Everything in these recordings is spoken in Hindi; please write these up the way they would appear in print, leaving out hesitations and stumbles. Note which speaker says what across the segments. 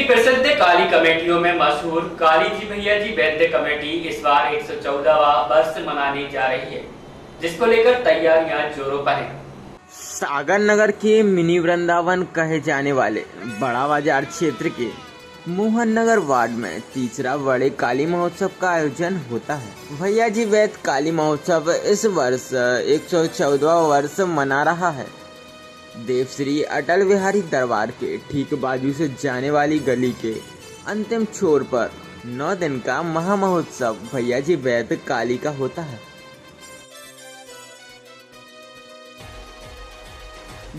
Speaker 1: की प्रसिद्ध काली कमेटियों में मशहूर काली जी भैया जी वैद्य कमेटी इस बार 114वां वर्ष मनाने जा रही है, जिसको लेकर तैयारियां जोरों पर हैं।
Speaker 2: सागर नगर के मिनी वृंदावन कहे जाने वाले बड़ा बाजार क्षेत्र के मोहन नगर वार्ड में तीसरा बड़े काली महोत्सव का आयोजन होता है। भैया जी वैद्य काली महोत्सव इस वर्ष 114वां वर्ष मना रहा है। देवश्री अटल बिहारी दरबार के ठीक बाजू से जाने वाली गली के अंतिम छोर पर 9 दिन का महा महोत्सव भैया जी वैद्य काली का होता है,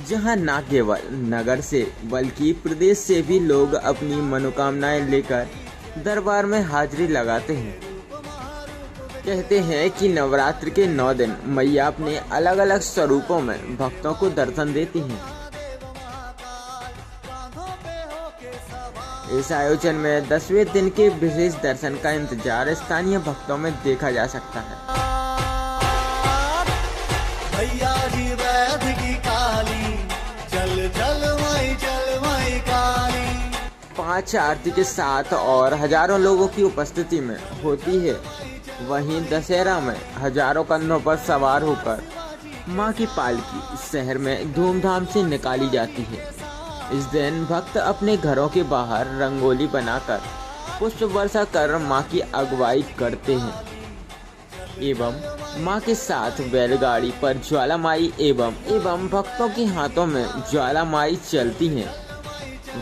Speaker 2: जहां न केवल नगर से बल्कि प्रदेश से भी लोग अपनी मनोकामनाएं लेकर दरबार में हाजिरी लगाते हैं। कहते हैं कि नवरात्र के 9 दिन मैया अपने अलग अलग स्वरूपों में भक्तों को दर्शन देती हैं। इस आयोजन में 10वें दिन के विशेष दर्शन का इंतजार स्थानीय भक्तों में देखा जा सकता है।
Speaker 3: भैया जी वैद्य की काली, चल चल माई काली।
Speaker 2: 5 आरती के साथ और हजारों लोगों की उपस्थिति में होती है। वहीं दशहरा में हजारों कंधों पर सवार होकर मां की पालकी शहर में धूमधाम से निकाली जाती है। इस दिन भक्त अपने घरों के बाहर रंगोली बनाकर पुष्प वर्षा कर मां की अगुवाई करते हैं एवं मां के साथ बैलगाड़ी पर ज्वालामाई एवं भक्तों के हाथों में ज्वालामाई चलती हैं।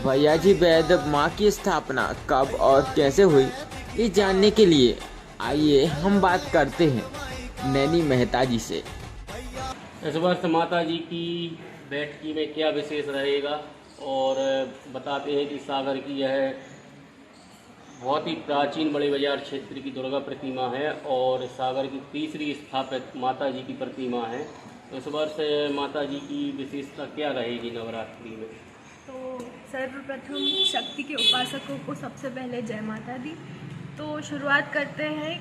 Speaker 2: भैया जी वैद्य मां की स्थापना कब और कैसे हुई, ये जानने के लिए आइए हम बात करते हैं नैनी मेहता जी से।
Speaker 4: इस वर्ष माता जी की बैठकी में क्या विशेष रहेगा, और बताते हैं कि सागर की यह बहुत ही प्राचीन बड़े बाजार क्षेत्र की दुर्गा प्रतिमा है और सागर की तीसरी स्थापित माता जी की प्रतिमा है। तो इस वर्ष माता जी की विशेषता क्या रहेगी नवरात्रि में?
Speaker 5: तो सर्वप्रथम शक्ति के उपासकों को सबसे पहले जय माता दी। तो शुरुआत करते हैं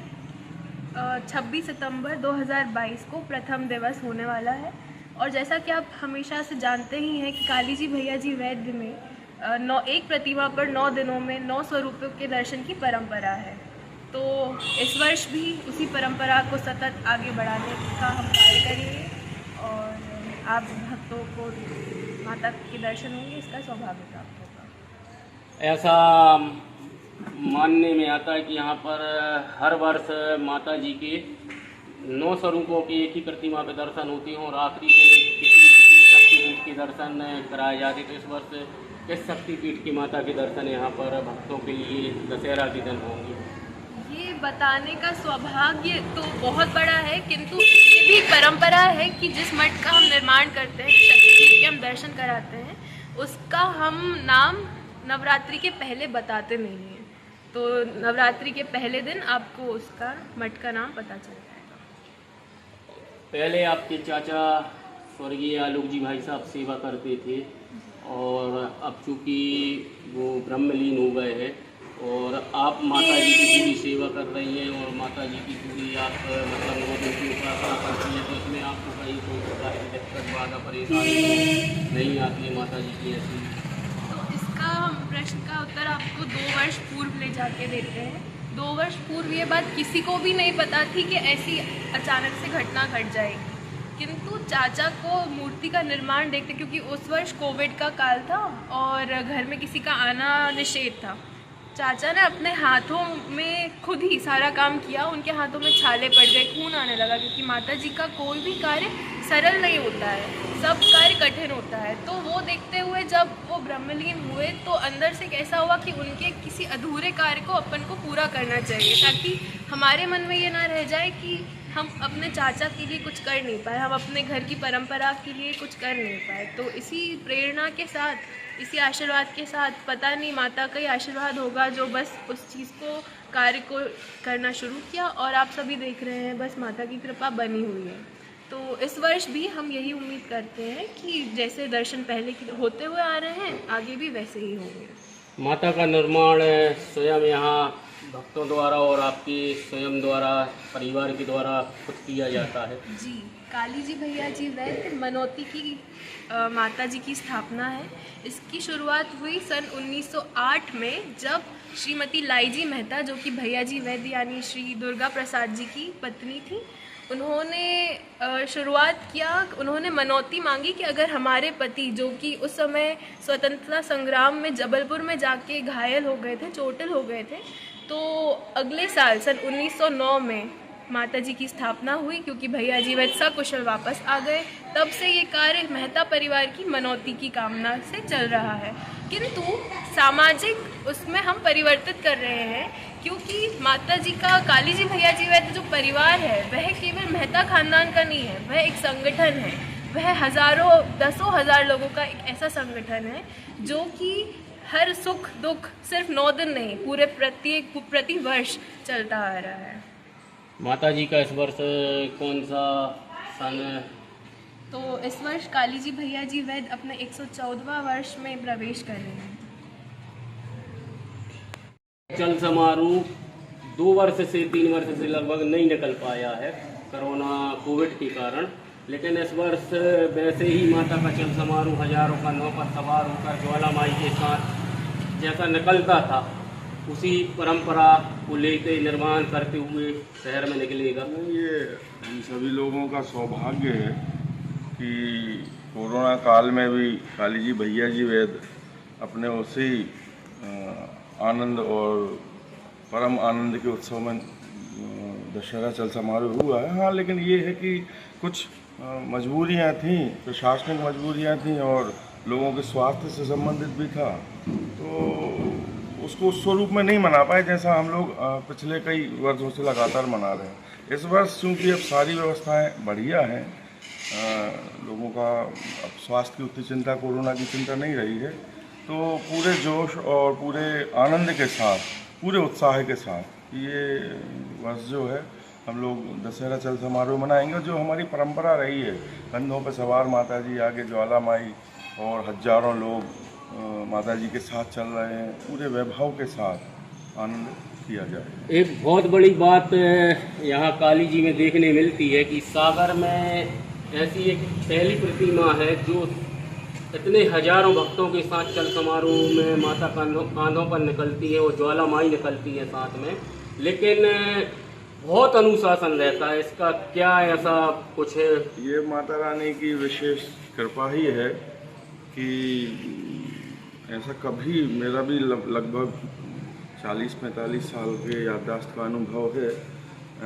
Speaker 5: 26 सितंबर 2022 को प्रथम दिवस होने वाला है। और जैसा कि आप हमेशा से जानते ही हैं कि काली जी भैया जी वैद्य में एक प्रतिमा पर 9 दिनों में 9 स्वरूपों के दर्शन की परंपरा है। तो इस वर्ष भी उसी परंपरा को सतत आगे बढ़ाने का हम कार्य करेंगे और आप भक्तों को माता के दर्शन होंगे, इसका सौभाग्य प्राप्त होगा।
Speaker 4: ऐसा मानने में आता है कि यहाँ पर हर वर्ष माता जी के 9 स्वरूपों की एक ही प्रतिमा पे दर्शन होती हैं और आखिरी दिन किसी शक्तिपीठ के दर्शन कराए जाते। तो इस वर्ष किस शक्तिपीठ की माता के दर्शन यहाँ पर भक्तों के लिए दशहरा के दिन होंगे?
Speaker 5: ये बताने का सौभाग्य तो बहुत बड़ा है, किंतु ये भी परंपरा है कि जिस मठ का हम निर्माण करते हैं, शक्तिपीठ के हम दर्शन कराते हैं, उसका हम नाम नवरात्रि के पहले बताते नहीं हैं। तो नवरात्रि के पहले दिन आपको उसका मठ का नाम पता चल जाएगा।
Speaker 4: पहले आपके चाचा स्वर्गीय आलोक जी भाई साहब सेवा करते थे और अब चूँकि वो ब्रह्मलीन हो गए हैं और आप माता जी की पूरी सेवा कर रही हैं और माता जी की पूरी आप मतलब 9 दिन की उपासना करती हैं, तो इसमें आपको कहीं कोई प्रकार की दिक्कत बाधा परेशानी नहीं आती है माता जी की ऐसी?
Speaker 5: तो इसका हम प्रश्न का उत्तर आपको 2 वर्ष पूर्व ले जाके देते हैं। 2 वर्ष पूर्व ये बात किसी को भी नहीं पता थी कि ऐसी अचानक से घटना घट जाएगी, किंतु चाचा को मूर्ति का निर्माण देखते, क्योंकि उस वर्ष कोविड का काल था और घर में किसी का आना निषेध था। चाचा ने अपने हाथों में खुद ही सारा काम किया, उनके हाथों में छाले पड़ गए, खून आने लगा, क्योंकि माता जी का कोई भी कार्य सरल नहीं होता है, सब कार्य कठिन होता है। तो वो देखते हुए जब वो ब्रह्मलीन हुए तो अंदर से कैसा हुआ कि उनके किसी अधूरे कार्य को अपन को पूरा करना चाहिए, ताकि हमारे मन में ये ना रह जाए कि हम अपने चाचा के लिए कुछ कर नहीं पाए, हम अपने घर की परंपरा के लिए कुछ कर नहीं पाए। तो इसी प्रेरणा के साथ, इसी आशीर्वाद के साथ, पता नहीं माता का ही आशीर्वाद होगा जो बस उस चीज़ को, कार्य को करना शुरू किया और आप सभी देख रहे हैं बस माता की कृपा बनी हुई है। तो इस वर्ष भी हम यही उम्मीद करते हैं कि जैसे दर्शन पहले की होते हुए आ रहे हैं, आगे भी वैसे ही होंगे।
Speaker 4: माता का निर्माण स्वयं यहाँ भक्तों द्वारा और आपके स्वयं द्वारा, परिवार के द्वारा खुद किया जाता है?
Speaker 5: जी। काली जी भैया जी वैद्य मनोती की माता जी की स्थापना है। इसकी शुरुआत हुई सन 1908 में, जब श्रीमती लाईजी मेहता, जो कि भैया जी वैद्य यानी श्री दुर्गा प्रसाद जी की पत्नी थी, उन्होंने शुरुआत किया। उन्होंने मनौती मांगी कि अगर हमारे पति, जो कि उस समय स्वतंत्रता संग्राम में जबलपुर में जाके घायल हो गए थे, चोटिल हो गए थे, तो अगले साल सन 1909 में माता जी की स्थापना हुई। क्योंकि भैया जी वैद्य सकुशल वापस आ गए, तब से ये कार्य मेहता परिवार की मनौती की कामना से चल रहा है। किंतु सामाजिक उसमें हम परिवर्तित कर रहे हैं, क्योंकि माता जी का, काली जी भैया जी वैद्य जो परिवार है, वह केवल मेहता खानदान का नहीं है, वह एक संगठन है। वह हज़ारों, दसों हज़ार लोगों का एक ऐसा संगठन है जो कि हर सुख दुख सिर्फ 9 दिन नहीं, पूरे प्रति वर्ष चलता आ रहा है।
Speaker 4: माता जी का इस वर्ष कौन सा सन है?
Speaker 5: तो इस वर्ष काली जी भैया जी वैद्य अपने 114वां वर्ष में प्रवेश कर रहे हैं।
Speaker 4: चल समारोह 2 वर्ष से 3 वर्ष से लगभग नहीं निकल पाया है कोरोना कोविड के कारण, लेकिन इस वर्ष वैसे ही माता का चल समारोह हजारों कांधों पर सवार होकर ज्वाला माई के साथ जैसा निकलता था, उसी परंपरा को लेकर निर्माण करते हुए शहर में निकलेगा।
Speaker 6: ये हम सभी लोगों का सौभाग्य है कि कोरोना काल में भी काली जी भैया जी वैद्य अपने उसी आनंद और परम आनंद के उत्सव में दशहरा चल समारोह हुआ है। हाँ, लेकिन ये है कि कुछ मजबूरियाँ थीं, प्रशासनिक मजबूरियाँ थीं और लोगों के स्वास्थ्य से संबंधित भी था, तो उसको उस स्वरूप में नहीं मना पाए जैसा हम लोग पिछले कई वर्षों से लगातार मना रहे हैं। इस वर्ष चूँकि अब सारी व्यवस्थाएं बढ़िया हैं, लोगों का अब स्वास्थ्य की उतनी चिंता, कोरोना की चिंता नहीं रही है, तो पूरे जोश और पूरे आनंद के साथ, पूरे उत्साह के साथ ये वर्ष जो है हम लोग दशहरा चल समारोह मनाएंगे। जो हमारी परंपरा रही है, कंधों पर सवार माता जी, आगे ज्वाला माई और हजारों लोग माता जी के साथ चल रहे हैं, पूरे वैभव के साथ आनंद किया जाए।
Speaker 4: एक बहुत बड़ी बात यहाँ काली जी में देखने मिलती है कि सागर में ऐसी एक पहली प्रतिमा है जो इतने हजारों भक्तों के साथ चल समारोह में माता कांधों पर निकलती है और ज्वाला माई निकलती है साथ में, लेकिन बहुत अनुशासन रहता है। इसका क्या ऐसा कुछ है?
Speaker 6: ये माता रानी की विशेष कृपा ही है कि ऐसा कभी, मेरा भी लगभग 40-45 साल के याददाश्त का अनुभव है,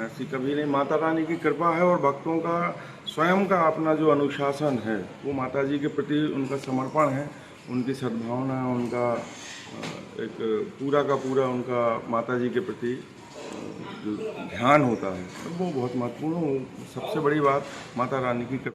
Speaker 6: ऐसी कभी नहीं। माता रानी की कृपा है और भक्तों का स्वयं का अपना जो अनुशासन है, वो माता जी के प्रति उनका समर्पण है, उनकी सद्भावना, उनका एक पूरा का पूरा उनका माता जी के प्रति जो ध्यान होता है, वो बहुत महत्वपूर्ण। सबसे बड़ी बात माता रानी की